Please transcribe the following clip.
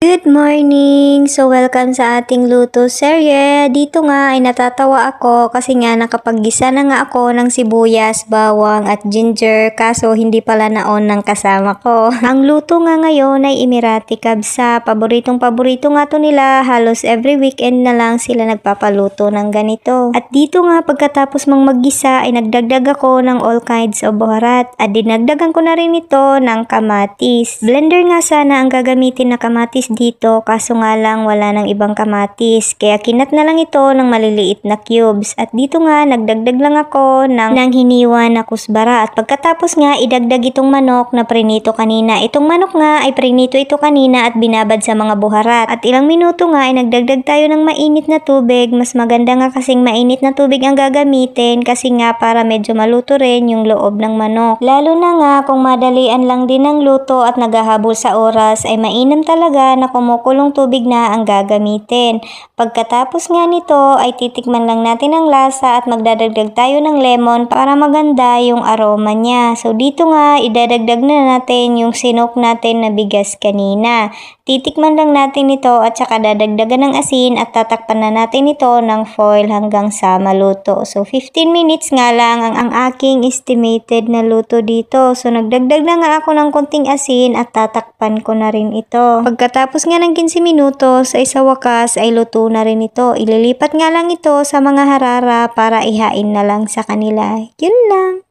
Good morning! So, welcome sa ating luto serye. Dito nga ay natatawa ako kasi nga nakapaggisa na nga ako ng sibuyas, bawang at ginger kaso hindi pala naon ng kasama ko. Ang luto nga ngayon ay Emirati kabsa. Paboritong-paborito nga to nila. Halos every weekend na lang sila nagpapaluto ng ganito. At dito nga pagkatapos mang maggisa ay nagdagdag ako ng all kinds of baharat. At dinagdagan ko na rin ito ng kamatis. Blender nga sana ang gagamitin na kamatis dito kaso nga lang wala ng ibang kamatis kaya kinat na lang ito ng maliliit na cubes at dito nga nagdagdag lang ako ng hiniwa na kusbara at pagkatapos nga idagdag itong manok na prinito kanina. Itong manok nga ay prinito ito kanina at binabad sa mga buharat at ilang minuto nga ay nagdagdag tayo ng mainit na tubig. Mas maganda nga kasing mainit na tubig ang gagamitin kasi nga para medyo maluto rin yung loob ng manok. Lalo na nga kung madalian lang din ang luto at naghahabol sa oras ay mainam talaga na kumukulong tubig na ang gagamitin. Pagkatapos nga nito ay titikman lang natin ang lasa at magdadagdag tayo ng lemon para maganda yung aroma niya. So dito nga idadagdag na natin yung sinok natin na bigas kanina. Titikman lang natin ito at saka dadagdagan ng asin at tatakpan na natin ito ng foil hanggang sa maluto. So 15 minutes nga lang ang aking estimated na luto dito. So nagdagdag na nga ako ng konting asin at tatakpan ko na rin ito. Pagkatapos nga ng 15 minutos ay sa wakas ay luto na rin ito. Ililipat nga lang ito sa mga harara para ihain na lang sa kanila. Yun lang.